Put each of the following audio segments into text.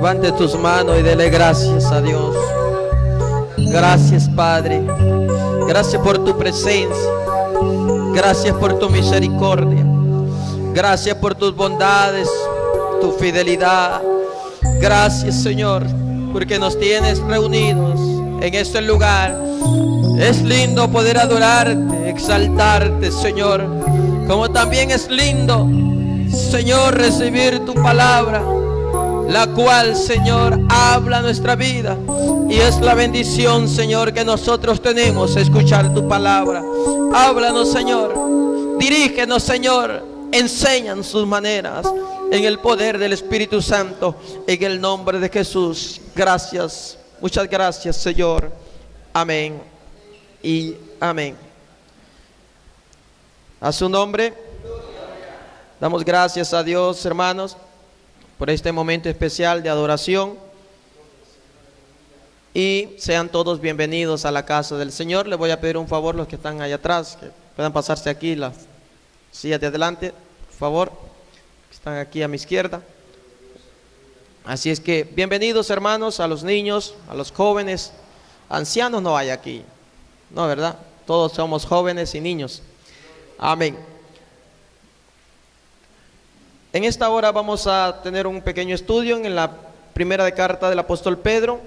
Levante tus manos y dele gracias a Dios. Gracias, Padre. Gracias por tu presencia. Gracias por tu misericordia. Gracias por tus bondades, tu fidelidad. Gracias, Señor, porque nos tienes reunidos en este lugar. Es lindo poder adorarte, exaltarte, Señor. Como también es lindo, Señor, recibir tu palabra, la cual, Señor, habla nuestra vida. Y es la bendición, Señor, que nosotros tenemos, escuchar tu palabra. Háblanos, Señor. Dirígenos, Señor. Enséñanos sus maneras en el poder del Espíritu Santo, en el nombre de Jesús. Gracias. Muchas gracias, Señor. Amén y amén. A su nombre damos gracias a Dios, hermanos, por este momento especial de adoración. Y sean todos bienvenidos a la casa del Señor. Les voy a pedir un favor, los que están allá atrás, que puedan pasarse aquí las sillas de adelante, por favor, que están aquí a mi izquierda. Así es que bienvenidos, hermanos, a los niños, a los jóvenes. Ancianos no hay aquí, no, ¿verdad? Todos somos jóvenes y niños. Amén. En esta hora vamos a tener un pequeño estudio en la primera carta del apóstol Pedro.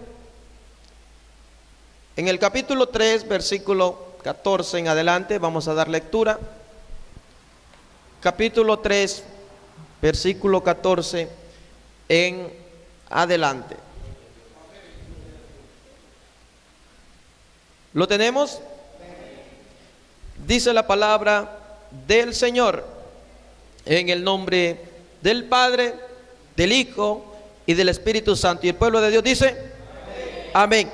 En el capítulo 3, versículo 14 en adelante, vamos a dar lectura. Capítulo 3, versículo 14 en adelante. ¿Lo tenemos? Dice la palabra del Señor, en el nombre del Padre, del Hijo y del Espíritu Santo. Y el pueblo de Dios dice: amén.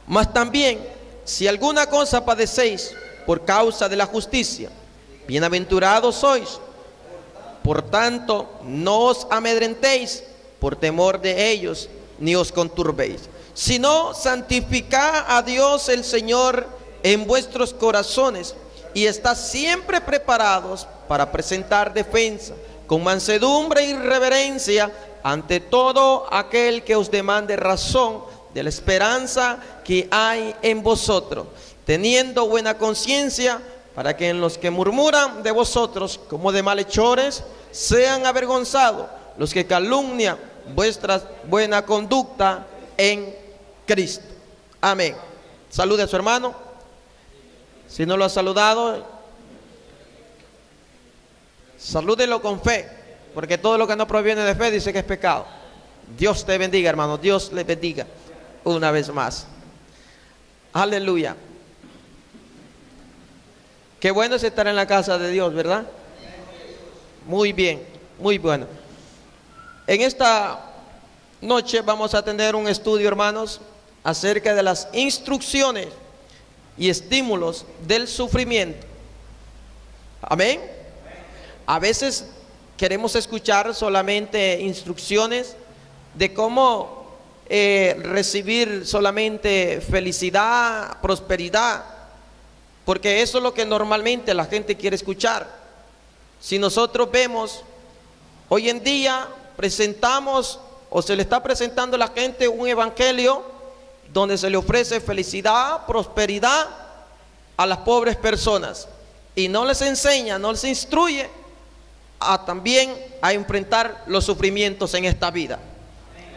Mas también, si alguna cosa padecéis por causa de la justicia, bienaventurados sois. Por tanto, no os amedrentéis por temor de ellos, ni os conturbéis, sino santificad a Dios el Señor en vuestros corazones, y estad siempre preparados para presentar defensa con mansedumbre y reverencia ante todo aquel que os demande razón de la esperanza que hay en vosotros, teniendo buena conciencia, para que en los que murmuran de vosotros como de malhechores sean avergonzados los que calumnian vuestra buena conducta en Cristo. Amén. Salude a su hermano. Si no lo ha saludado, salúdelo con fe, porque todo lo que no proviene de fe dice que es pecado. Dios te bendiga, hermano. Dios le bendiga una vez más. Aleluya. Qué bueno es estar en la casa de Dios, ¿verdad? Muy bien, muy bueno. En esta noche vamos a tener un estudio, hermanos, acerca de las instrucciones y estímulos del sufrimiento. Amén. A veces queremos escuchar solamente instrucciones de cómo recibir solamente felicidad, prosperidad, porque eso es lo que normalmente la gente quiere escuchar. Si nosotros vemos, hoy en día presentamos o se le está presentando a la gente un evangelio donde se le ofrece felicidad, prosperidad a las pobres personas, y no les enseña, no les instruye también a enfrentar los sufrimientos en esta vida.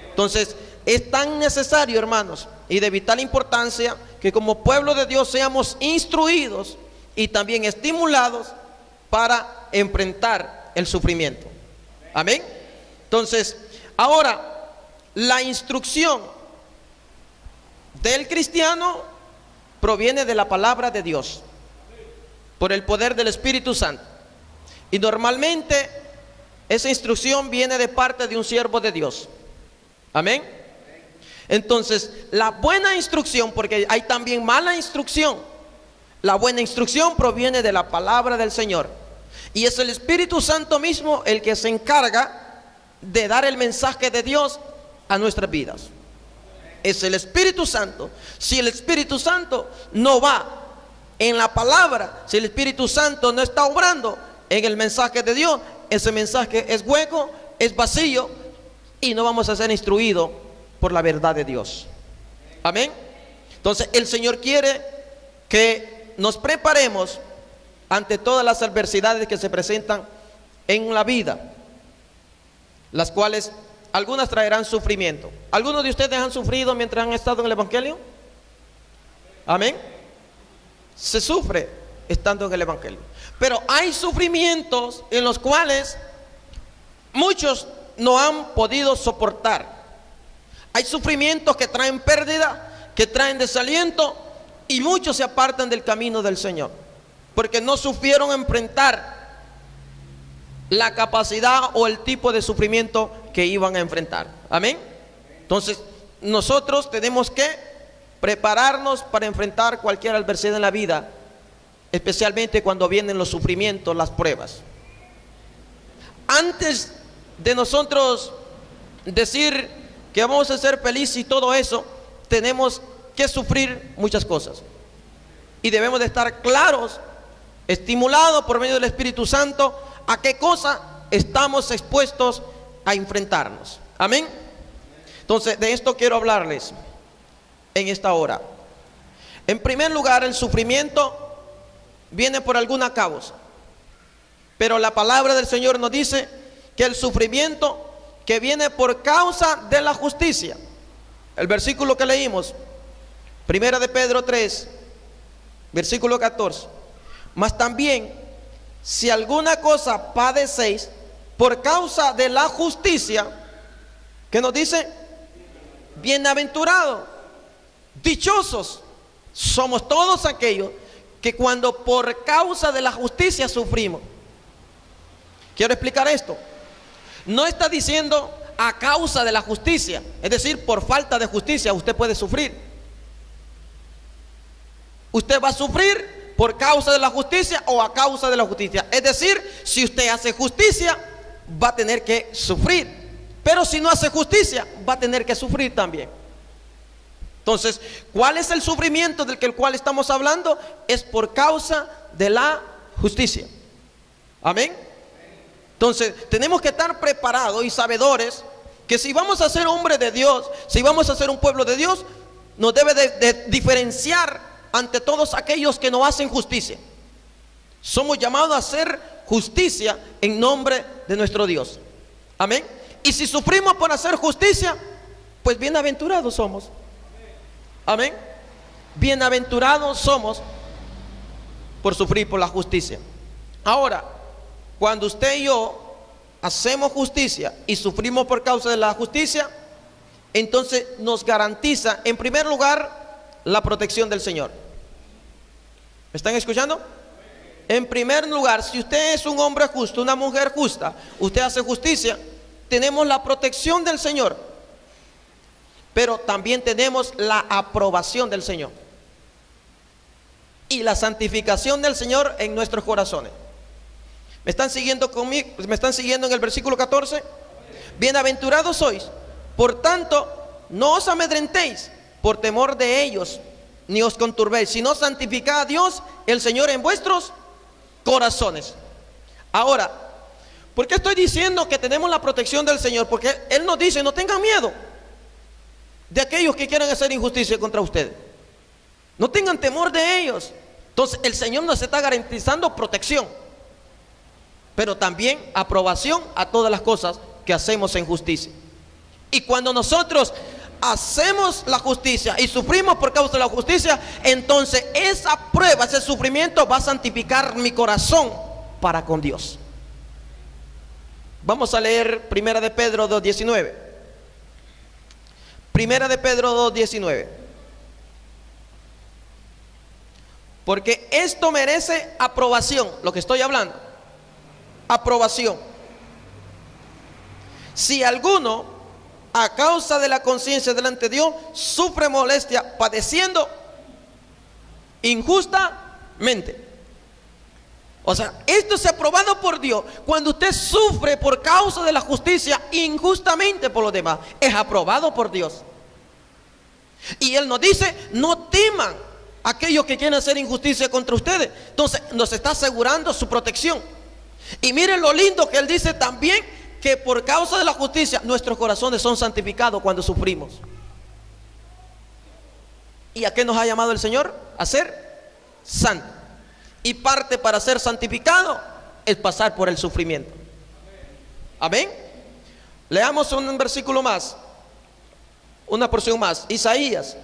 Entonces es tan necesario, hermanos, y de vital importancia, que como pueblo de Dios seamos instruidos y también estimulados para enfrentar el sufrimiento. Amén. Entonces, ahora, la instrucción del cristiano proviene de la palabra de Dios, por el poder del Espíritu Santo. Y normalmente esa instrucción viene de parte de un siervo de Dios. Amén. Entonces, la buena instrucción, porque hay también mala instrucción, la buena instrucción proviene de la palabra del Señor. Y es el Espíritu Santo mismo el que se encarga de dar el mensaje de Dios a nuestras vidas. Es el Espíritu Santo. Si el Espíritu Santo no va en la palabra, si el Espíritu Santo no está obrando en el mensaje de Dios, ese mensaje es hueco, es vacío, y no vamos a ser instruidos por la verdad de Dios. Amén. Entonces el Señor quiere que nos preparemos ante todas las adversidades que se presentan en la vida, las cuales algunas traerán sufrimiento. ¿Algunos de ustedes han sufrido mientras han estado en el Evangelio? Amén. Se sufre estando en el Evangelio, pero hay sufrimientos en los cuales muchos no han podido soportar. Hay sufrimientos que traen pérdida, que traen desaliento, y muchos se apartan del camino del Señor porque no supieron enfrentar la capacidad o el tipo de sufrimiento que iban a enfrentar. Amén. Entonces nosotros tenemos que prepararnos para enfrentar cualquier adversidad en la vida, especialmente cuando vienen los sufrimientos, las pruebas. Antes de nosotros decir que vamos a ser felices y todo eso, tenemos que sufrir muchas cosas, y debemos de estar claros, estimulados por medio del Espíritu Santo, a qué cosa estamos expuestos a enfrentarnos. Amén. Entonces de esto quiero hablarles en esta hora. En primer lugar, el sufrimiento viene por alguna causa, pero la palabra del Señor nos dice que el sufrimiento que viene por causa de la justicia. El versículo que leímos, Primera de Pedro 3, versículo 14. Mas también, si alguna cosa padecéis por causa de la justicia, ¿qué nos dice? Bienaventurados, dichosos somos todos aquellos que cuando por causa de la justicia sufrimos. Quiero explicar esto. No está diciendo a causa de la justicia, es decir, por falta de justicia usted puede sufrir. Usted va a sufrir por causa de la justicia o a causa de la justicia. Es decir, si usted hace justicia, va a tener que sufrir. Pero si no hace justicia, va a tener que sufrir también. Entonces, ¿cuál es el sufrimiento del cual estamos hablando? Es por causa de la justicia. Amén. Entonces, tenemos que estar preparados y sabedores que si vamos a ser hombres de Dios, si vamos a ser un pueblo de Dios, nos debe de diferenciar ante todos aquellos que no hacen justicia. Somos llamados a hacer justicia en nombre de nuestro Dios. Amén. Y si sufrimos por hacer justicia, pues bienaventurados somos. Amén. Bienaventurados somos por sufrir por la justicia. Ahora, cuando usted y yo hacemos justicia y sufrimos por causa de la justicia, entonces nos garantiza en primer lugar la protección del Señor. ¿Me están escuchando? En primer lugar, si usted es un hombre justo, una mujer justa, usted hace justicia, tenemos la protección del Señor, pero también tenemos la aprobación del Señor y la santificación del Señor en nuestros corazones. ¿Me están siguiendo conmigo? ¿Me están siguiendo en el versículo 14? Bienaventurados sois, por tanto, no os amedrentéis por temor de ellos, ni os conturbéis, sino santificad a Dios, el Señor, en vuestros corazones. Ahora, ¿por qué estoy diciendo que tenemos la protección del Señor? Porque Él nos dice, no tengan miedo de aquellos que quieran hacer injusticia contra ustedes. No tengan temor de ellos. Entonces el Señor nos está garantizando protección, pero también aprobación a todas las cosas que hacemos en justicia. Y cuando nosotros hacemos la justicia y sufrimos por causa de la justicia, entonces esa prueba, ese sufrimiento va a santificar mi corazón para con Dios. Vamos a leer Primera de Pedro 2:19. Primera de Pedro 2:19. Porque esto merece aprobación, lo que estoy hablando. Aprobación. Si alguno, a causa de la conciencia delante de Dios, sufre molestia padeciendo injustamente. O sea, esto es aprobado por Dios. Cuando usted sufre por causa de la justicia injustamente por los demás, es aprobado por Dios. Y Él nos dice, no teman aquellos que quieren hacer injusticia contra ustedes. Entonces nos está asegurando su protección. Y miren lo lindo que Él dice también, que por causa de la justicia nuestros corazones son santificados cuando sufrimos. ¿Y a qué nos ha llamado el Señor? A ser santo. Y parte para ser santificado es pasar por el sufrimiento. Amén. Leamos un versículo más, una porción más. Isaías,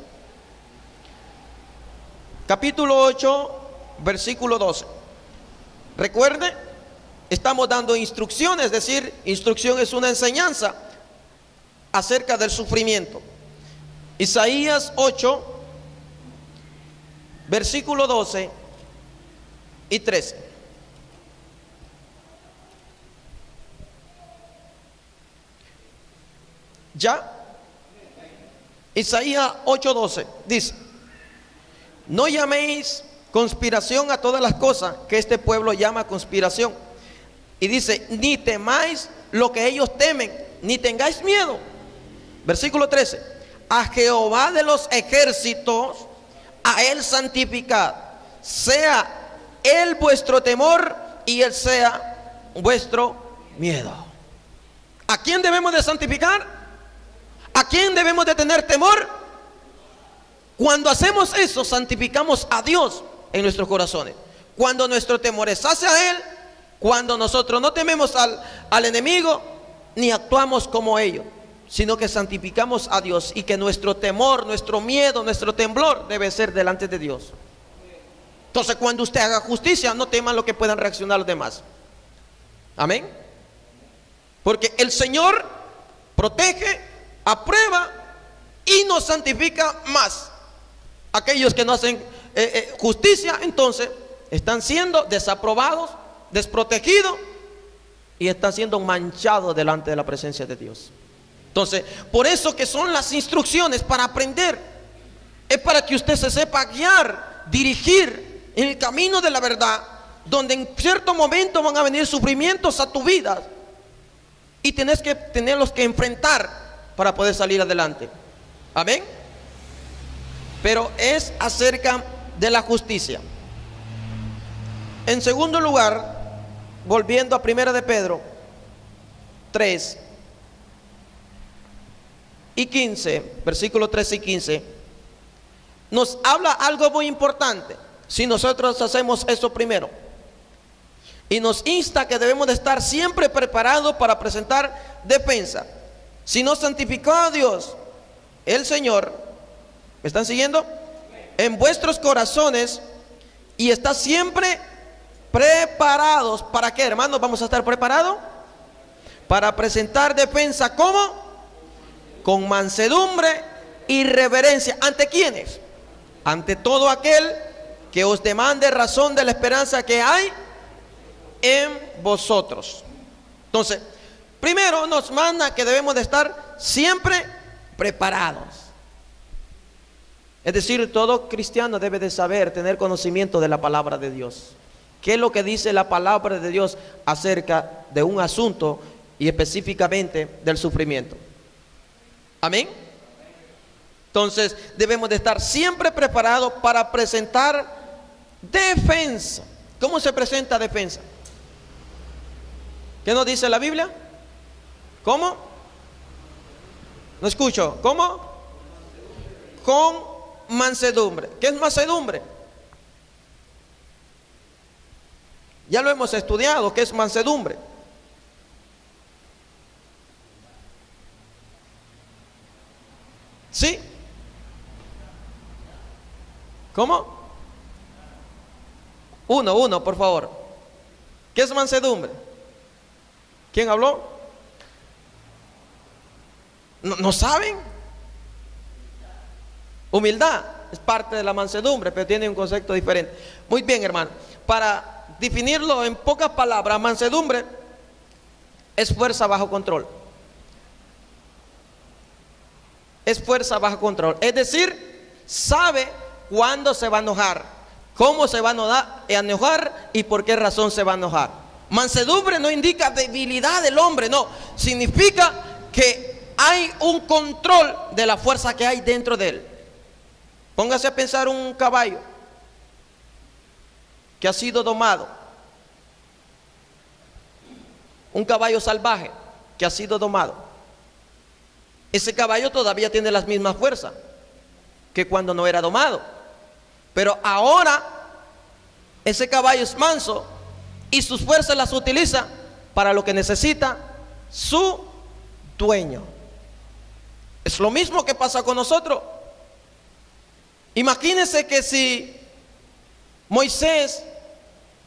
capítulo 8, versículo 12. Recuerde, estamos dando instrucciones, es decir, instrucción es una enseñanza acerca del sufrimiento. Isaías 8, versículo 12 y 13. ¿Ya? Isaías 8:12 dice: no llaméis conspiración a todas las cosas que este pueblo llama conspiración. Y dice: ni temáis lo que ellos temen, ni tengáis miedo. Versículo 13: a Jehová de los ejércitos, a él santificad, sea él vuestro temor y él sea vuestro miedo. ¿A quién debemos de santificar? ¿A quién debemos de tener temor? Cuando hacemos eso, santificamos a Dios en nuestros corazones. Cuando nuestro temor es hacia Él, cuando nosotros no tememos al enemigo, ni actuamos como ellos, sino que santificamos a Dios, y que nuestro temor, nuestro miedo, nuestro temblor debe ser delante de Dios. Entonces, cuando usted haga justicia, no teman lo que puedan reaccionar los demás. Amén. Porque el Señor protege, aprueba y nos santifica más. Aquellos que no hacen justicia, entonces están siendo desaprobados, desprotegidos, y están siendo manchados delante de la presencia de Dios. Entonces, por eso que son las instrucciones para aprender, es para que usted se sepa guiar, dirigir en el camino de la verdad, donde en cierto momento van a venir sufrimientos a tu vida y tienes que tenerlos que enfrentar para poder salir adelante. Amén. Pero es acerca de la justicia. En segundo lugar, volviendo a 1 de Pedro 3 y 15, versículos 13 y 15, nos habla algo muy importante. Si nosotros hacemos eso primero, y nos insta que debemos de estar siempre preparados para presentar defensa. Si nos santificó a Dios, el Señor, ¿me están siguiendo? En vuestros corazones, y está siempre preparados. ¿Para qué, hermanos? Vamos a estar preparados para presentar defensa. ¿Cómo? Con mansedumbre y reverencia. ¿Ante quiénes? Ante todo aquel que os demande razón de la esperanza que hay en vosotros. Entonces, primero nos manda que debemos de estar siempre preparados. Es decir, todo cristiano debe de saber, tener conocimiento de la palabra de Dios. ¿Qué es lo que dice la palabra de Dios acerca de un asunto y específicamente del sufrimiento? Amén. Entonces, debemos de estar siempre preparados para presentar defensa. ¿Cómo se presenta defensa? ¿Qué nos dice la Biblia? ¿Cómo? No escucho. ¿Cómo? Con mansedumbre. ¿Qué es mansedumbre? Ya lo hemos estudiado. ¿Qué es mansedumbre? ¿Sí? ¿Cómo? Uno, por favor. ¿Qué es mansedumbre? ¿Quién habló? ¿No saben? Humildad es parte de la mansedumbre, pero tiene un concepto diferente. Muy bien, hermano. Para definirlo en pocas palabras, mansedumbre es fuerza bajo control. Es fuerza bajo control. Es decir, sabe cuándo se va a enojar, cómo se va a enojar y por qué razón se va a enojar. Mansedumbre no indica debilidad del hombre, no. Significa que hay un control de la fuerza que hay dentro de él. Póngase a pensar un caballo que ha sido domado, un caballo salvaje, que ha sido domado. Ese caballo todavía tiene las mismas fuerzas que cuando no era domado, pero ahora ese caballo es manso y sus fuerzas las utiliza para lo que necesita su dueño. Es lo mismo que pasa con nosotros. Imagínense que si Moisés,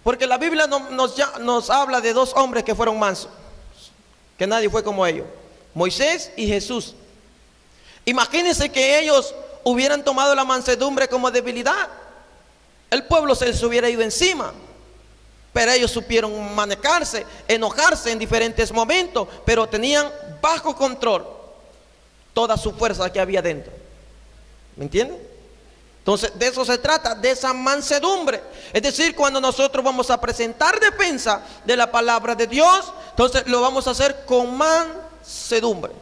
porque la Biblia nos habla de dos hombres que fueron mansos, que nadie fue como ellos, Moisés y Jesús. Imagínense que ellos hubieran tomado la mansedumbre como debilidad, el pueblo se les hubiera ido encima. Pero ellos supieron manejarse, enojarse en diferentes momentos, pero tenían bajo control toda su fuerza que había dentro. ¿Me entienden? Entonces de eso se trata, de esa mansedumbre. Es decir, cuando nosotros vamos a presentar defensa de la palabra de Dios, entonces lo vamos a hacer con mansedumbre,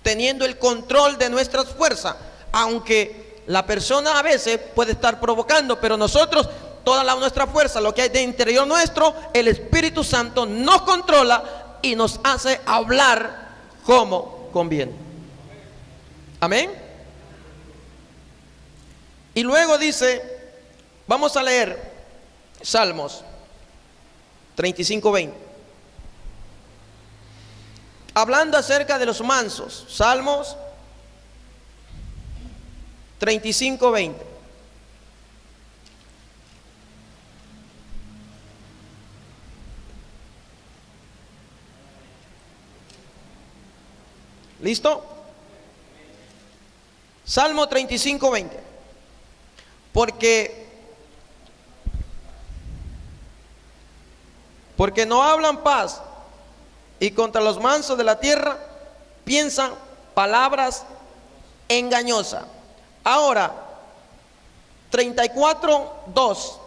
teniendo el control de nuestras fuerzas. Aunque la persona a veces puede estar provocando, pero nosotros, toda nuestra fuerza, lo que hay de interior nuestro, el Espíritu Santo nos controla y nos hace hablar como conviene. Amén. Y luego dice, vamos a leer Salmos 35:20. Hablando acerca de los mansos, Salmos 35:20. ¿Listo? Salmo 35:20. Porque no hablan paz, y contra los mansos de la tierra piensan palabras engañosas. Ahora, 34:2.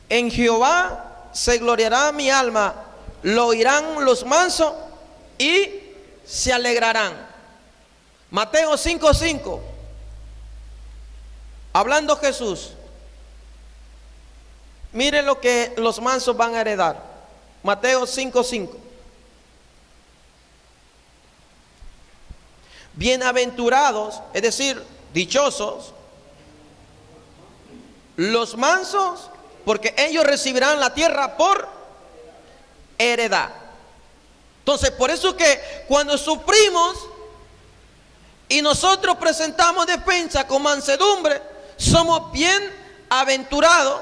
En Jehová se gloriará mi alma, lo oirán los mansos y se alegrarán. Mateo 5:5. Hablando Jesús, miren lo que los mansos van a heredar. Mateo 5:5. Bienaventurados, es decir, dichosos, los mansos, porque ellos recibirán la tierra por heredad. Entonces, por eso que cuando sufrimos y nosotros presentamos defensa con mansedumbre, somos bienaventurados,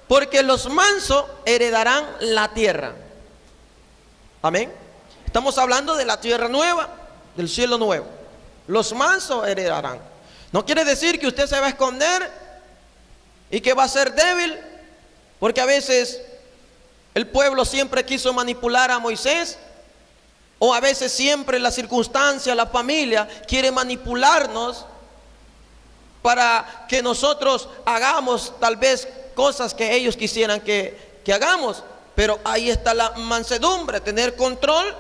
porque los mansos heredarán la tierra. Amén. Estamos hablando de la tierra nueva, del cielo nuevo. Los mansos heredarán. No quiere decir que usted se va a esconder y que va a ser débil, porque a veces el pueblo siempre quiso manipular a Moisés, o a veces siempre la circunstancia, la familia quiere manipularnos para que nosotros hagamos tal vez cosas que ellos quisieran que hagamos. Pero ahí está la mansedumbre, tener control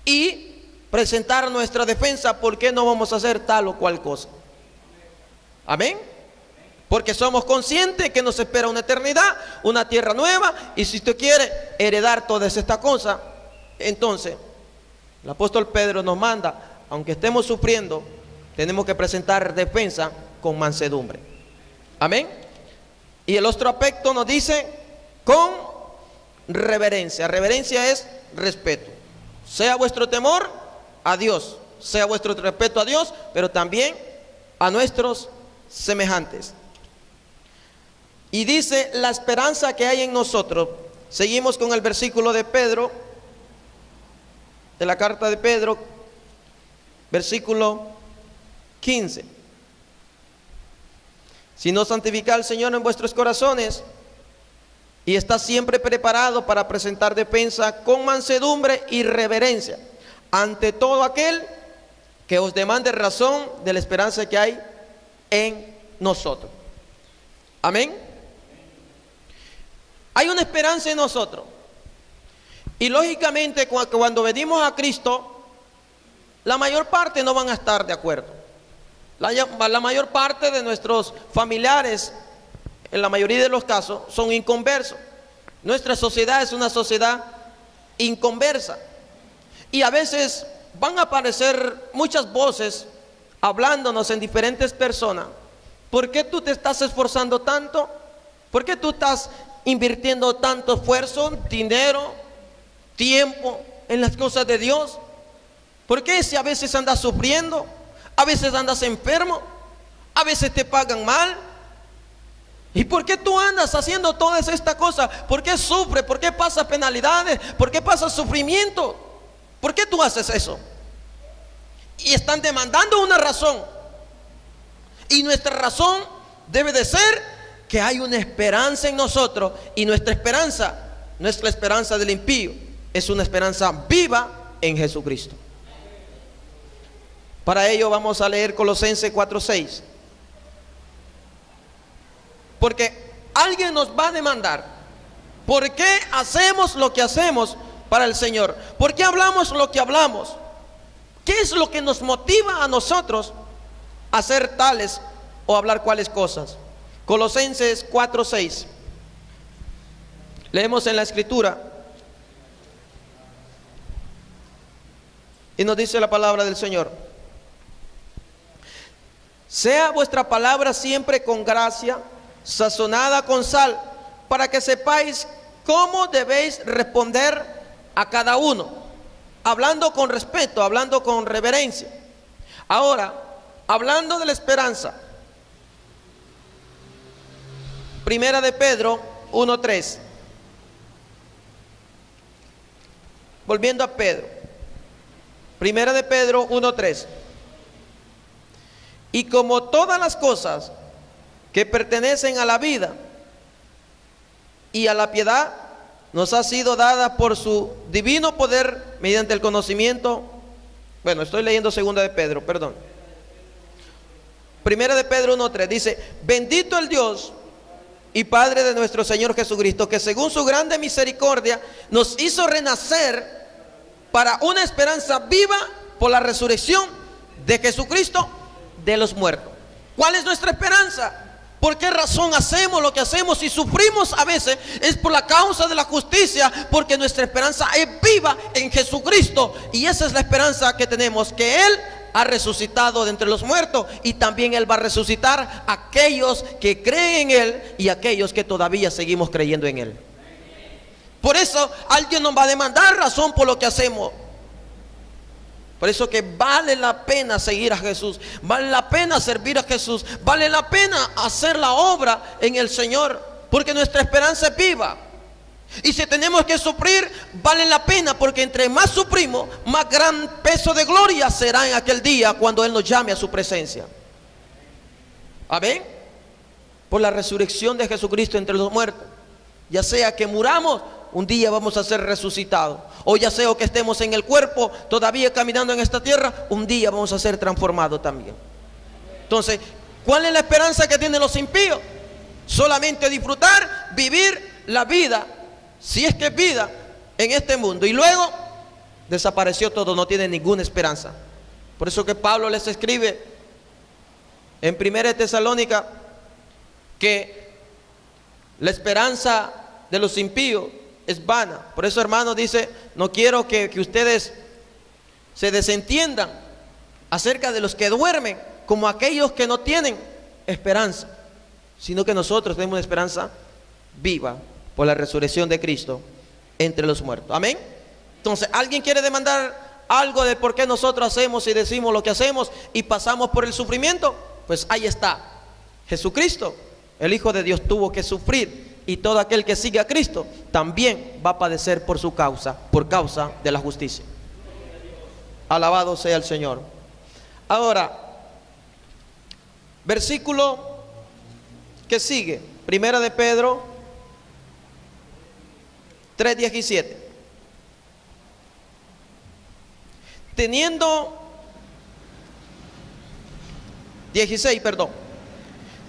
y presentar nuestra defensa. ¿Por qué no vamos a hacer tal o cual cosa? Amén. Porque somos conscientes que nos espera una eternidad, una tierra nueva, y si usted quiere heredar todas estas cosas, entonces el apóstol Pedro nos manda, aunque estemos sufriendo, tenemos que presentar defensa con mansedumbre. Amén. Y el otro aspecto nos dice con reverencia. Reverencia es respeto. Sea vuestro temor a Dios, sea vuestro respeto a Dios, pero también a nuestros semejantes. Y dice la esperanza que hay en nosotros. Seguimos con el versículo de Pedro, de la carta de Pedro, versículo 15. Sino santificad al Señor en vuestros corazones y está siempre preparado para presentar defensa con mansedumbre y reverencia ante todo aquel que os demande razón de la esperanza que hay en nosotros. Amén. Hay una esperanza en nosotros. Y lógicamente cuando venimos a Cristo, la mayor parte no van a estar de acuerdo. La mayor parte de nuestros familiares, en la mayoría de los casos, son inconversos. Nuestra sociedad es una sociedad inconversa. Y a veces van a aparecer muchas voces hablándonos en diferentes personas. ¿Por qué tú te estás esforzando tanto? ¿Por qué tú estás invirtiendo tanto esfuerzo, dinero, tiempo en las cosas de Dios? ¿Por qué si a veces andas sufriendo? A veces andas enfermo, a veces te pagan mal. ¿Y por qué tú andas haciendo todas estas cosas? ¿Por qué sufres? ¿Por qué pasas penalidades? ¿Por qué pasas sufrimiento? ¿Por qué tú haces eso? Y están demandando una razón. Y nuestra razón debe de ser que hay una esperanza en nosotros. Y nuestra esperanza del impío, es una esperanza viva en Jesucristo. Para ello vamos a leer Colosenses 4:6. Porque alguien nos va a demandar: ¿por qué hacemos lo que hacemos para el Señor? ¿Por qué hablamos lo que hablamos? ¿Qué es lo que nos motiva a nosotros a hacer tales o hablar cuáles cosas? Colosenses 4:6. Leemos en la Escritura y nos dice la palabra del Señor: sea vuestra palabra siempre con gracia, sazonada con sal, para que sepáis cómo debéis responder a cada uno, hablando con respeto, hablando con reverencia. Ahora, hablando de la esperanza, Primera de Pedro 1:3. Volviendo a Pedro, Primera de Pedro 1:3. Y como todas las cosas que pertenecen a la vida y a la piedad nos ha sido dada por su divino poder mediante el conocimiento. Bueno, estoy leyendo Segunda de Pedro, perdón. Primera de Pedro 1:3 dice: bendito el Dios y Padre de nuestro Señor Jesucristo, que según su grande misericordia nos hizo renacer para una esperanza viva por la resurrección de Jesucristo de los muertos. ¿Cuál es nuestra esperanza? ¿Por qué razón hacemos lo que hacemos? Y sufrimos a veces, es por la causa de la justicia, porque nuestra esperanza es viva en Jesucristo. Y esa es la esperanza que tenemos, que Él ha resucitado de entre los muertos, y también Él va a resucitar a aquellos que creen en Él y aquellos que todavía seguimos creyendo en Él. Por eso alguien nos va a demandar razón por lo que hacemos. Por eso que vale la pena seguir a Jesús, vale la pena servir a Jesús, vale la pena hacer la obra en el Señor, porque nuestra esperanza es viva. Y si tenemos que sufrir, vale la pena, porque entre más sufrimos, más gran peso de gloria será en aquel día cuando Él nos llame a su presencia. Amén. Por la resurrección de Jesucristo entre los muertos, ya sea que muramos, un día vamos a ser resucitados, o ya sea que estemos en el cuerpo todavía caminando en esta tierra, un día vamos a ser transformados también. Entonces, ¿cuál es la esperanza que tienen los impíos? Solamente disfrutar, vivir la vida, si es que es vida, en este mundo, y luego desapareció todo, no tienen ninguna esperanza. Por eso que Pablo les escribe en 1 Tesalónica que la esperanza de los impíos es vana. Por eso, hermano, dice: no quiero que ustedes se desentiendan acerca de los que duermen, como aquellos que no tienen esperanza, sino que nosotros tenemos una esperanza viva por la resurrección de Cristo entre los muertos. Amén. Entonces, ¿alguien quiere demandar algo de por qué nosotros hacemos y decimos lo que hacemos y pasamos por el sufrimiento? Pues ahí está. Jesucristo, el Hijo de Dios, tuvo que sufrir, y todo aquel que sigue a Cristo también va a padecer por su causa, por causa de la justicia. Alabado sea el Señor. Ahora, versículo que sigue, Primera de Pedro 3:17. Teniendo 16, perdón.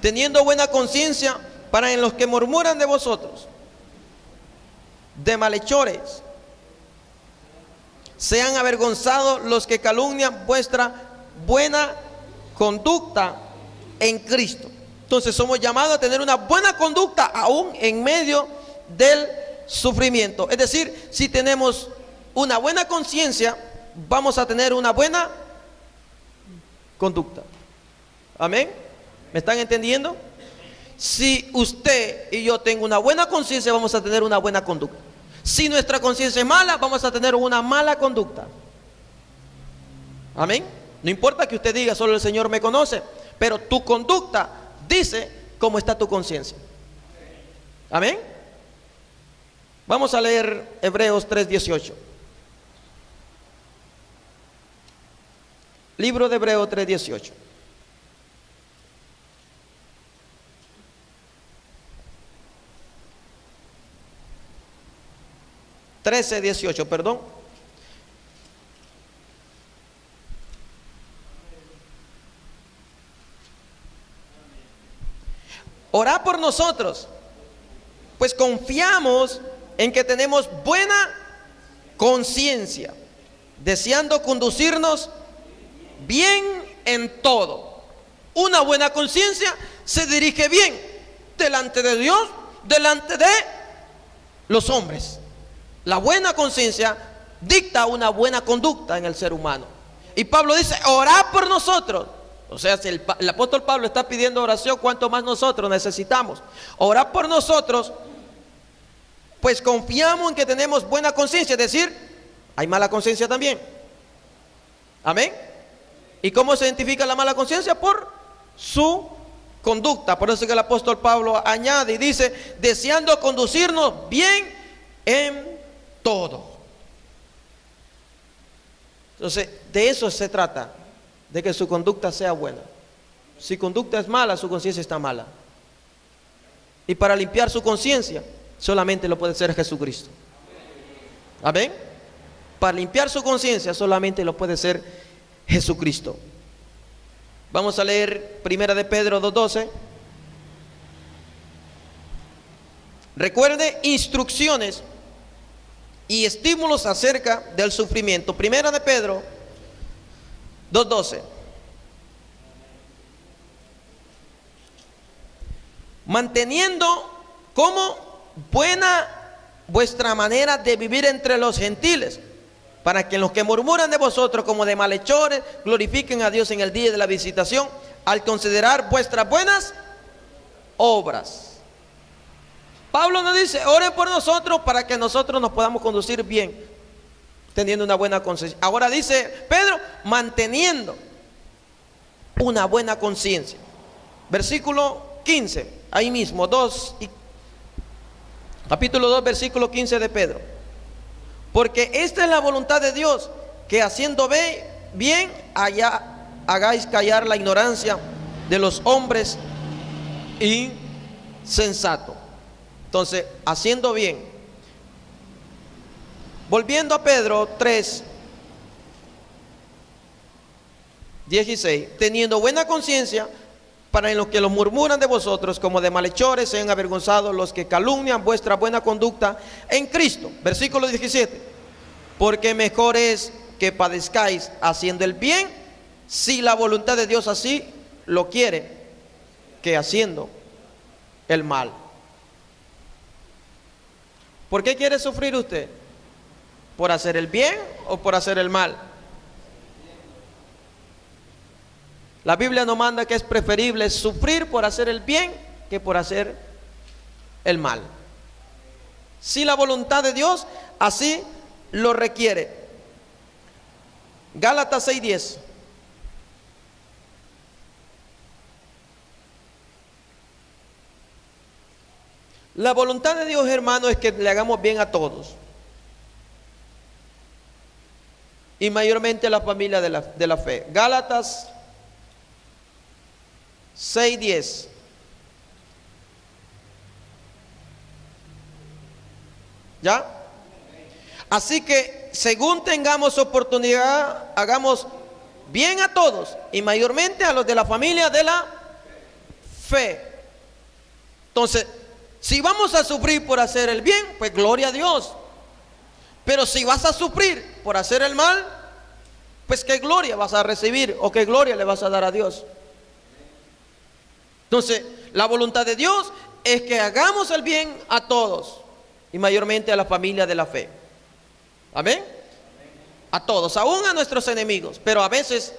Teniendo buena conciencia para en los que murmuran de vosotros, de malhechores, sean avergonzados los que calumnian vuestra buena conducta en Cristo. Entonces somos llamados a tener una buena conducta aún en medio del sufrimiento. Es decir, si tenemos una buena conciencia, vamos a tener una buena conducta. Amén. ¿Me están entendiendo? Si usted y yo tengo una buena conciencia, vamos a tener una buena conducta. Si nuestra conciencia es mala, vamos a tener una mala conducta. Amén. No importa que usted diga, solo el Señor me conoce, pero tu conducta dice cómo está tu conciencia. Amén. Vamos a leer Hebreos 3:18. Libro de Hebreos 3:18. (13:18), perdón. Orad por nosotros, pues confiamos en que tenemos buena conciencia, deseando conducirnos bien en todo. Una buena conciencia se dirige bien delante de Dios, delante de los hombres. La buena conciencia dicta una buena conducta en el ser humano. Y Pablo dice, orad por nosotros. O sea, si el apóstol Pablo está pidiendo oración, ¿cuánto más nosotros necesitamos? Orad por nosotros, pues confiamos en que tenemos buena conciencia. Es decir, hay mala conciencia también. Amén. ¿Y cómo se identifica la mala conciencia? Por su conducta. Por eso que el apóstol Pablo añade y dice, deseando conducirnos bien en todo. Entonces, de eso se trata, de que su conducta sea buena. Si conducta es mala, su conciencia está mala. Y para limpiar su conciencia, solamente lo puede hacer Jesucristo. Amén. Para limpiar su conciencia, solamente lo puede hacer Jesucristo. Vamos a leer 1 de Pedro 2:12. Recuerde instrucciones y estímulos acerca del sufrimiento. 1 de Pedro 2:12. Manteniendo como buena vuestra manera de vivir entre los gentiles, para que los que murmuran de vosotros como de malhechores glorifiquen a Dios en el día de la visitación, al considerar vuestras buenas obras. Pablo nos dice, oren por nosotros para que nosotros nos podamos conducir bien, teniendo una buena conciencia. Ahora dice Pedro, manteniendo una buena conciencia. Versículo 15, ahí mismo, capítulo 2, versículo 15 de Pedro. Porque esta es la voluntad de Dios, que haciendo bien hagáis callar la ignorancia de los hombres insensatos. Entonces, haciendo bien. Volviendo a Pedro 3:16, teniendo buena conciencia, para en los que los murmuran de vosotros como de malhechores sean avergonzados los que calumnian vuestra buena conducta en Cristo. Versículo 17, porque mejor es que padezcáis haciendo el bien, si la voluntad de Dios así lo quiere, que haciendo el mal. ¿Por qué quiere sufrir usted? ¿Por hacer el bien o por hacer el mal? La Biblia nos manda que es preferible sufrir por hacer el bien que por hacer el mal. Si la voluntad de Dios así lo requiere. Gálatas 6:10. La voluntad de Dios, hermano, es que le hagamos bien a todos, y mayormente a la familia de la fe. Gálatas 6:10. ¿Ya? Así que según tengamos oportunidad, hagamos bien a todos, y mayormente a los de la familia de la fe. Entonces, si vamos a sufrir por hacer el bien, pues gloria a Dios. Pero si vas a sufrir por hacer el mal, pues ¿qué gloria vas a recibir o qué gloria le vas a dar a Dios? Entonces, la voluntad de Dios es que hagamos el bien a todos y mayormente a la familia de la fe. Amén. A todos, aún a nuestros enemigos, pero a veces,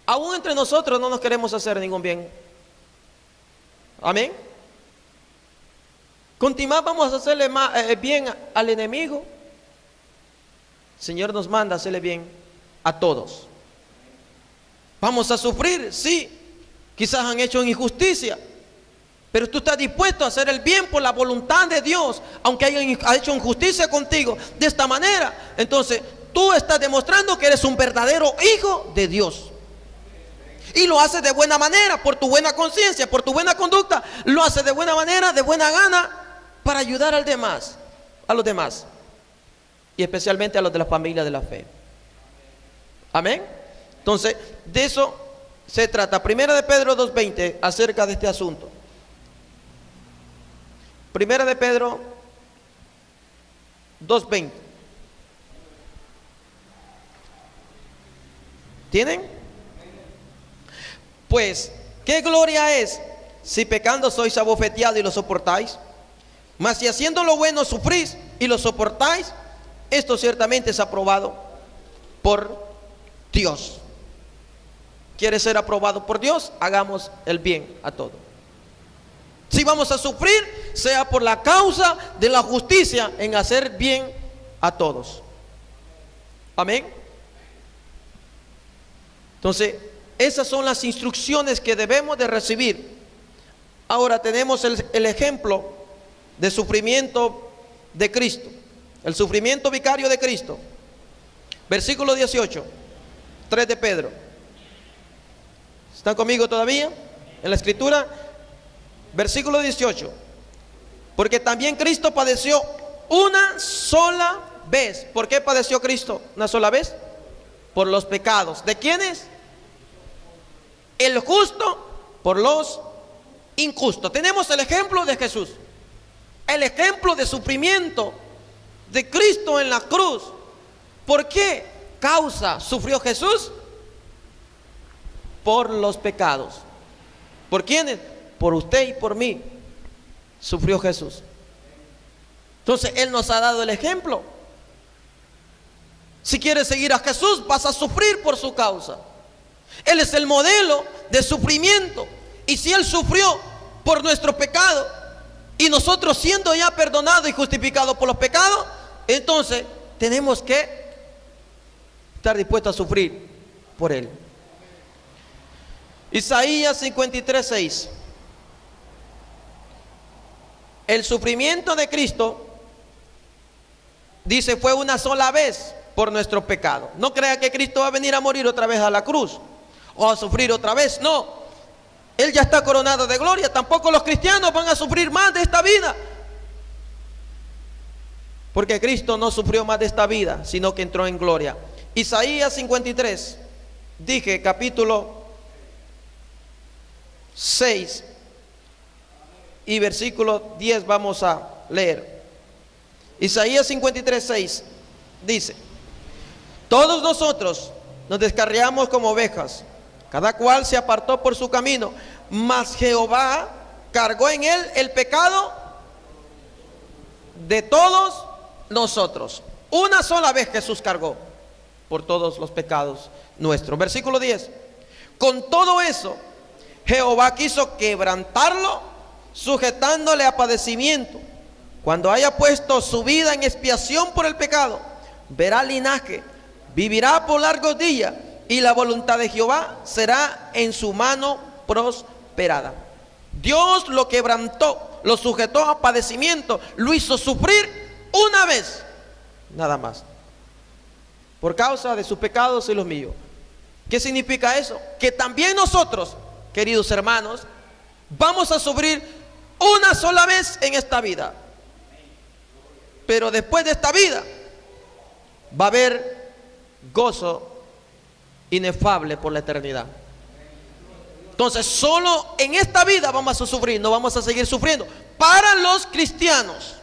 aún entre nosotros no nos queremos hacer ningún bien. Amén. Continuamos a hacerle bien al enemigo. El Señor nos manda a hacerle bien a todos. Vamos a sufrir, sí. Quizás han hecho injusticia, pero tú estás dispuesto a hacer el bien por la voluntad de Dios, aunque hayan hecho injusticia contigo. De esta manera, entonces tú estás demostrando que eres un verdadero hijo de Dios. Y lo haces de buena manera, por tu buena conciencia, por tu buena conducta. Lo haces de buena manera, de buena gana, para ayudar a los demás. Y especialmente a los de la familia de la fe. Amén. Entonces, de eso se trata. Primera de Pedro 2:20 acerca de este asunto. Primera de Pedro 2:20. ¿Tienen? Pues, ¿qué gloria es si pecando sois abofeteados y lo soportáis? Mas si haciendo lo bueno sufrís y lo soportáis, esto ciertamente es aprobado por Dios. ¿Quieres ser aprobado por Dios? Hagamos el bien a todos. Si vamos a sufrir, sea por la causa de la justicia en hacer bien a todos. Amén. Entonces, esas son las instrucciones que debemos de recibir. Ahora tenemos el ejemplo de sufrimiento de Cristo, el sufrimiento vicario de Cristo. Versículo 18, 3 de Pedro. ¿Están conmigo todavía en la escritura? Versículo 18. Porque también Cristo padeció una sola vez. ¿Por qué padeció Cristo una sola vez? Por los pecados. ¿De quiénes? El justo por los injustos. Tenemos el ejemplo de Jesús, el ejemplo de sufrimiento de Cristo en la cruz. ¿Por qué causa sufrió Jesús? Por los pecados. ¿Por quiénes? Por usted y por mí sufrió Jesús. Entonces Él nos ha dado el ejemplo. Si quieres seguir a Jesús, vas a sufrir por su causa. Él es el modelo de sufrimiento. Y si Él sufrió por nuestro pecado, y nosotros siendo ya perdonados y justificados por los pecados, entonces tenemos que estar dispuestos a sufrir por Él. Isaías 53:6. El sufrimiento de Cristo, dice, fue una sola vez por nuestro pecado. No crea que Cristo va a venir a morir otra vez a la cruz o a sufrir otra vez. No, Él ya está coronado de gloria. Tampoco los cristianos van a sufrir más de esta vida, porque Cristo no sufrió más de esta vida, sino que entró en gloria. Isaías 53, dije capítulo 6 y versículo 10 vamos a leer. Isaías 53:6 dice: todos nosotros nos descarriamos como ovejas, cada cual se apartó por su camino, mas Jehová cargó en él el pecado de todos nosotros. Una sola vez Jesús cargó por todos los pecados nuestros. Versículo 10. Con todo eso, Jehová quiso quebrantarlo, sujetándole a padecimiento. Cuando haya puesto su vida en expiación por el pecado, verá linaje, vivirá por largos días, y la voluntad de Jehová será en su mano prosperada. Dios lo quebrantó, lo sujetó a padecimiento, lo hizo sufrir una vez, nada más, por causa de sus pecados y los míos. ¿Qué significa eso? Que también nosotros, queridos hermanos, vamos a sufrir una sola vez en esta vida, pero después de esta vida va a haber gozo inefable por la eternidad. Entonces solo en esta vida vamos a sufrir, no vamos a seguir sufriendo. Para los cristianos,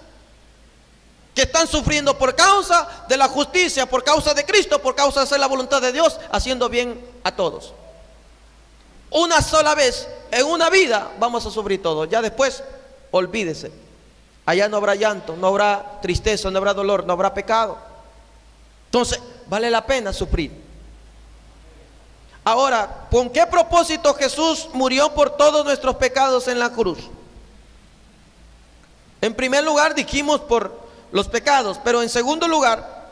que están sufriendo por causa de la justicia, por causa de Cristo, por causa de hacer la voluntad de Dios, haciendo bien a todos. Una sola vez en una vida vamos a sufrir todo. Ya después, olvídese. Allá no habrá llanto, no habrá tristeza, no habrá dolor, no habrá pecado. Entonces, vale la pena sufrir. Ahora, ¿con qué propósito Jesús murió por todos nuestros pecados en la cruz? En primer lugar, dijimos por los pecados, pero en segundo lugar,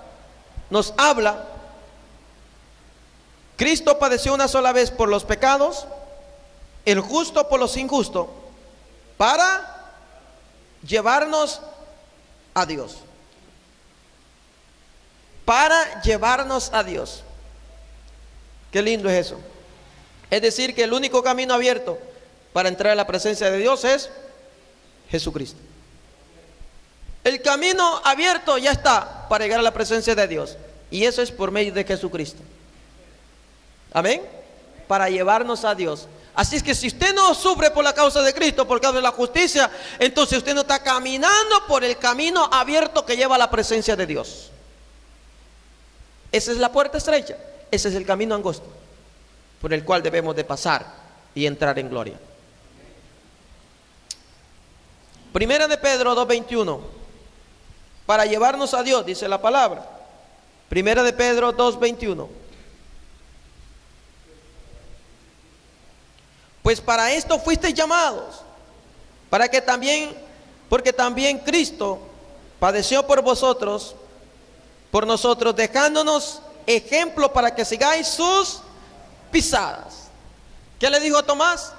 nos habla, Cristo padeció una sola vez por los pecados, el justo por los injustos, para llevarnos a Dios. Para llevarnos a Dios. Qué lindo es eso. Es decir, que el único camino abierto para entrar a la presencia de Dios es Jesucristo. El camino abierto ya está para llegar a la presencia de Dios. Y eso es por medio de Jesucristo. Amén. Para llevarnos a Dios. Así es que si usted no sufre por la causa de Cristo, por causa de la justicia, entonces usted no está caminando por el camino abierto que lleva a la presencia de Dios. Esa es la puerta estrecha. Ese es el camino angosto por el cual debemos de pasar y entrar en gloria. Primera de Pedro 2:21. Para llevarnos a Dios, dice la palabra. Primera de Pedro 2:21. Pues para esto fuisteis llamados, para que también, porque también Cristo padeció por vosotros, por nosotros, dejándonos ejemplo para que sigáis sus pisadas. ¿Qué le dijo a Tomás?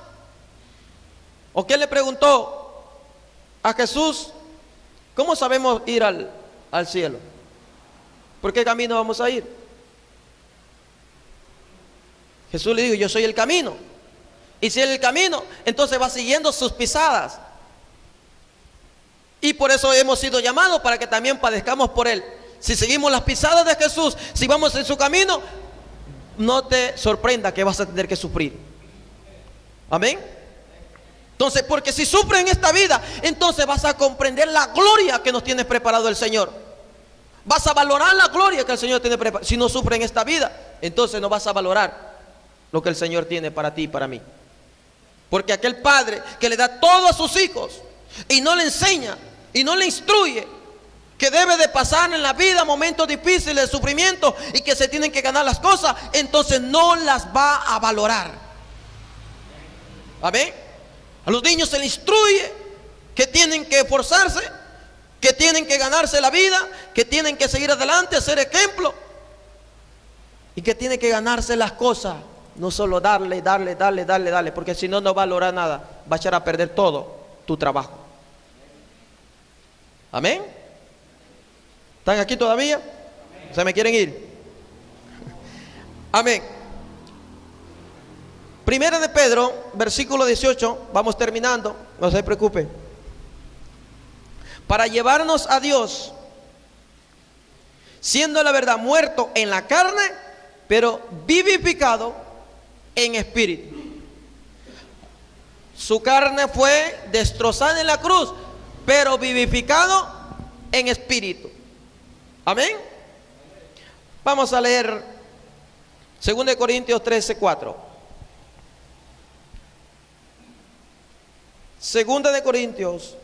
¿O qué le preguntó a Jesús? ¿Cómo sabemos ir al cielo? ¿Por qué camino vamos a ir? Jesús le dijo, yo soy el camino. Y si él es el camino, entonces va siguiendo sus pisadas. Y por eso hemos sido llamados, para que también padezcamos por él. Si seguimos las pisadas de Jesús, si vamos en su camino, no te sorprenda que vas a tener que sufrir. Amén. Entonces, porque si sufres en esta vida, entonces vas a comprender la gloria que nos tiene preparado el Señor. Vas a valorar la gloria que el Señor tiene preparado. Si no sufres en esta vida, entonces no vas a valorar lo que el Señor tiene para ti y para mí. Porque aquel padre que le da todo a sus hijos y no le enseña y no le instruye que debe de pasar en la vida momentos difíciles de sufrimiento y que se tienen que ganar las cosas, entonces no las va a valorar. Amén. A los niños se les instruye que tienen que esforzarse, que tienen que ganarse la vida, que tienen que seguir adelante, ser ejemplo, y que tienen que ganarse las cosas. No solo darle, porque si no, no va a lograr nada. Va a echar a perder todo tu trabajo. Amén. ¿Están aquí todavía? Amén. ¿Se me quieren ir? Amén. Primera de Pedro, versículo 18. Vamos terminando, no se preocupe. Para llevarnos a Dios, siendo la verdad muerto en la carne, pero vivificado en espíritu. Su carne fue destrozada en la cruz, pero vivificado en espíritu. Amén. Vamos a leer 2 Corintios 13:4. 2 Corintios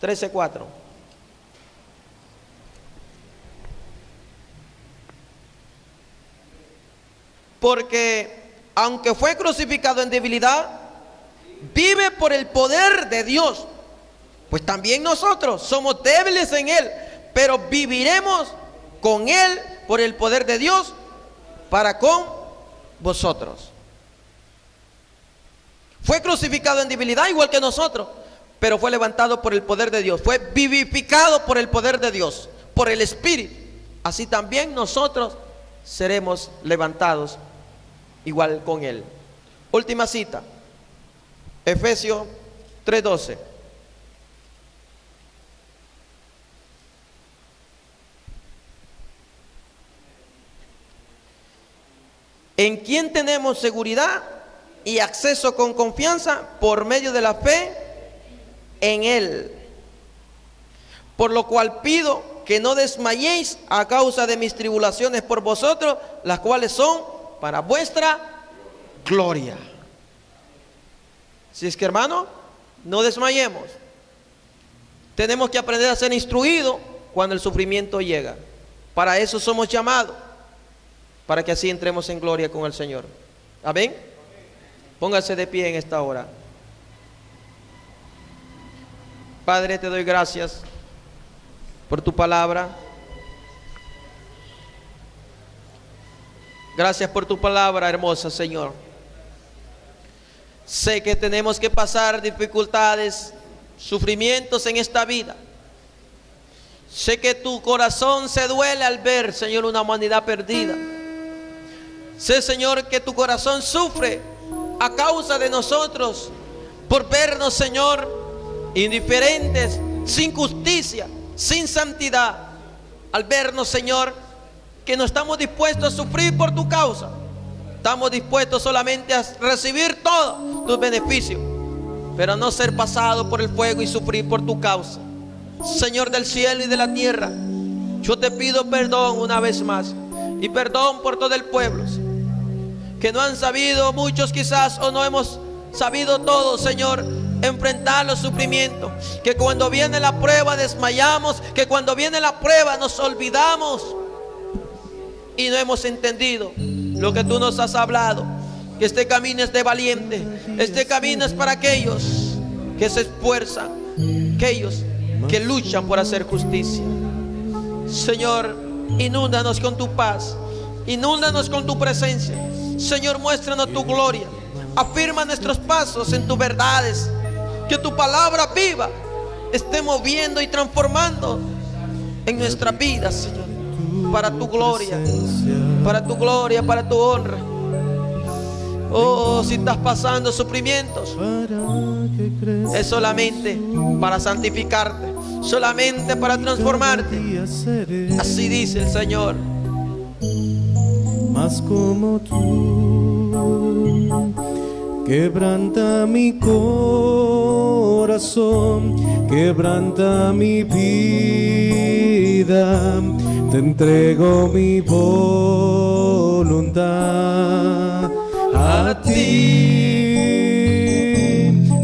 13:4. Porque aunque fue crucificado en debilidad, vive por el poder de Dios. Pues también nosotros somos débiles en él, pero viviremos con él por el poder de Dios para con vosotros. Fue crucificado en debilidad igual que nosotros, pero fue levantado por el poder de Dios. Fue vivificado por el poder de Dios, por el Espíritu. Así también nosotros seremos levantados igual con él. Última cita, Efesios 3:12. En quien tenemos seguridad y acceso con confianza por medio de la fe en él. por lo cual pido que no desmayéis a causa de mis tribulaciones por vosotros, las cuales son para vuestra gloria. Si es que, hermano, no desmayemos. Tenemos que aprender a ser instruidos cuando el sufrimiento llega. Para eso somos llamados, para que así entremos en gloria con el Señor. Amén. Póngase de pie en esta hora. Padre, te doy gracias por tu palabra. Gracias por tu palabra hermosa, Señor. Sé que tenemos que pasar dificultades, sufrimientos en esta vida. Sé que tu corazón se duele al ver, Señor, una humanidad perdida. Sé, Señor, que tu corazón sufre a causa de nosotros, por vernos, Señor, indiferentes, sin justicia, sin santidad. Al vernos, Señor, que no estamos dispuestos a sufrir por tu causa. Estamos dispuestos solamente a recibir todos tus beneficios, pero no ser pasados por el fuego y sufrir por tu causa. Señor del cielo y de la tierra, yo te pido perdón una vez más, y perdón por todo el pueblo, que no han sabido, muchos quizás, o no hemos sabido todos, Señor, enfrentar los sufrimientos. Que cuando viene la prueba desmayamos, que cuando viene la prueba nos olvidamos y no hemos entendido lo que tú nos has hablado. Que este camino es de valiente, este camino es para aquellos que se esfuerzan, aquellos que luchan por hacer justicia. Señor, inúndanos con tu paz, inúndanos con tu presencia. Señor, muéstranos tu gloria, afirma nuestros pasos en tus verdades. Que tu palabra viva esté moviendo y transformando en nuestras vidas, Señor, para tu gloria, para tu gloria, para tu honra. Oh, si estás pasando sufrimientos, es solamente para santificarte, solamente para transformarte. Así dice el Señor. Más como tú, quebranta mi corazón, quebranta mi vida, te entrego mi voluntad a ti.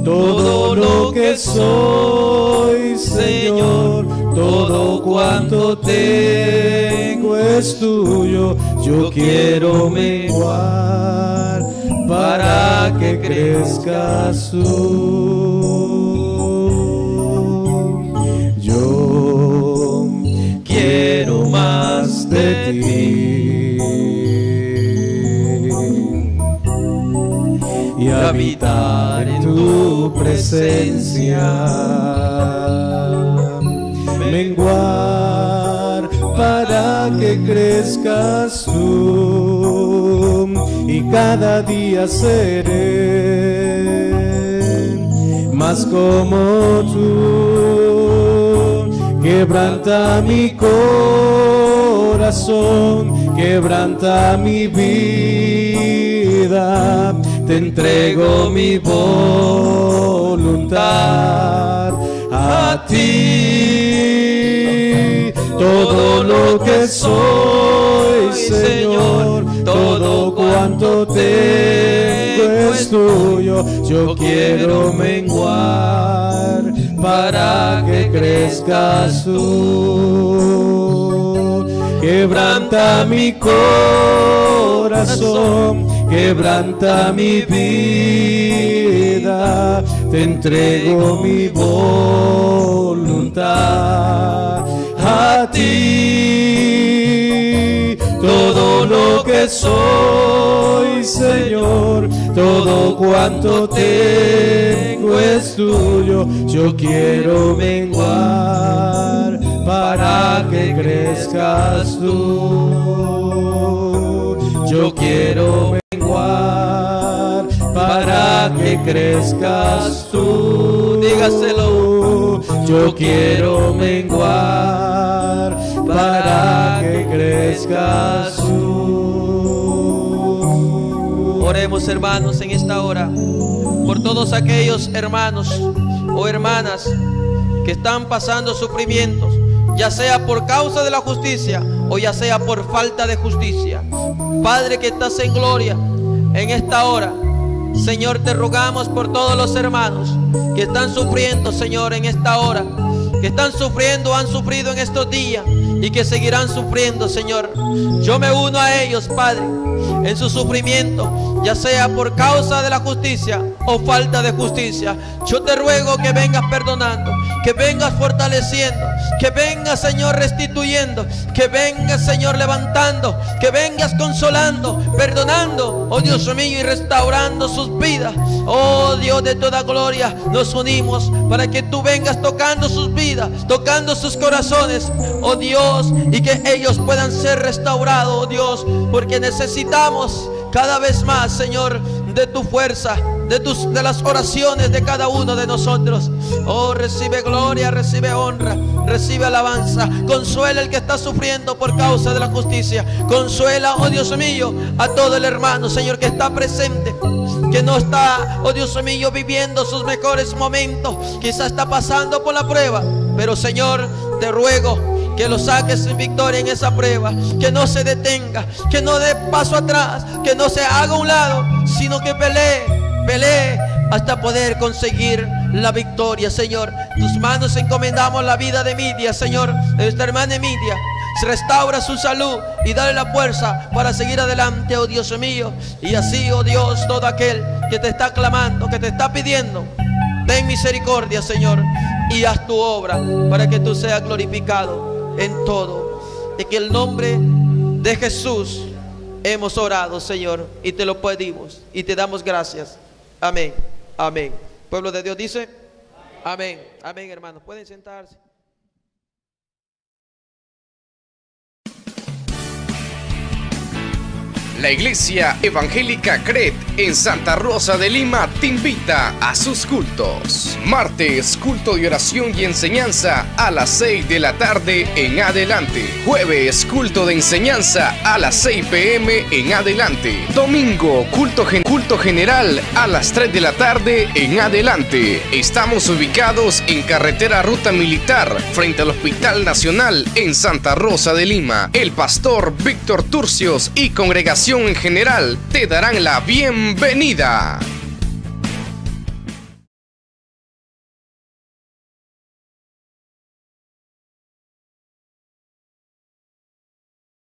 Todo lo que soy, Señor, todo cuanto tengo es tuyo. Yo quiero menguar para que crezcas tú. Yo quiero más de ti y habitar en tu presencia. Menguar para que crezcas tú y cada día seré más como tú. Quebranta mi corazón, quebranta mi vida, te entrego mi voluntad a ti. Todo lo que soy, Señor, todo cuanto tengo es tuyo. Yo quiero menguar para que crezcas tú. Quebranta mi corazón, quebranta mi vida, te entrego mi voluntad a ti. Todo lo que soy, Señor, todo cuanto tengo es tuyo. Yo quiero menguar para que crezcas tú. Yo quiero menguar para que crezcas tú. Dígaselo. Yo quiero menguar para que crezcas tú. Oremos, hermanos, en esta hora por todos aquellos hermanos o hermanas que están pasando sufrimientos, ya sea por causa de la justicia o ya sea por falta de justicia. Padre que estás en gloria, en esta hora, Señor, te rogamos por todos los hermanos que están sufriendo, Señor, en esta hora, que están sufriendo, han sufrido en estos días y que seguirán sufriendo, Señor. Yo me uno a ellos, Padre, en su sufrimiento, ya sea por causa de la justicia o falta de justicia. Yo te ruego que vengas perdonando, que vengas fortaleciendo, que vengas, Señor, restituyendo, que vengas, Señor, levantando, que vengas consolando, perdonando, oh Dios mío, y restaurando sus vidas. Oh Dios de toda gloria, nos unimos para que tú vengas tocando sus vidas, tocando sus corazones, oh Dios, y que ellos puedan ser restaurados, oh Dios, porque necesitamos cada vez más, Señor, de tu fuerza, de las oraciones de cada uno de nosotros. Oh, recibe gloria, recibe honra, recibe alabanza. Consuela al que está sufriendo por causa de la justicia. Consuela, oh Dios mío, a todo el hermano, Señor, que está presente, que no está, oh Dios mío, viviendo sus mejores momentos. Quizá está pasando por la prueba, pero Señor, te ruego que lo saques en victoria en esa prueba, que no se detenga, que no dé paso atrás, que no se haga a un lado, sino que pelee hasta poder conseguir la victoria, Señor. Tus manos encomendamos la vida de Emilia, Señor, de nuestra hermana Emilia. Restaura su salud y dale la fuerza para seguir adelante, oh Dios mío. Y así, oh Dios, todo aquel que te está clamando, que te está pidiendo, ten misericordia, Señor, y haz tu obra para que tú seas glorificado en todo. En el nombre de Jesús hemos orado, Señor, y te lo pedimos y te damos gracias. Amén, amén. Pueblo de Dios dice amén, amén, hermanos. Pueden sentarse. La Iglesia Evangélica CRED en Santa Rosa de Lima te invita a sus cultos. Martes, culto de oración y enseñanza a las 6 de la tarde en adelante. Jueves, culto de enseñanza a las 6 p.m. en adelante. Domingo, culto general a las 3 de la tarde en adelante. Estamos ubicados en carretera Ruta Militar frente al Hospital Nacional en Santa Rosa de Lima. El pastor Víctor Turcios y congregación en general te darán la bienvenida.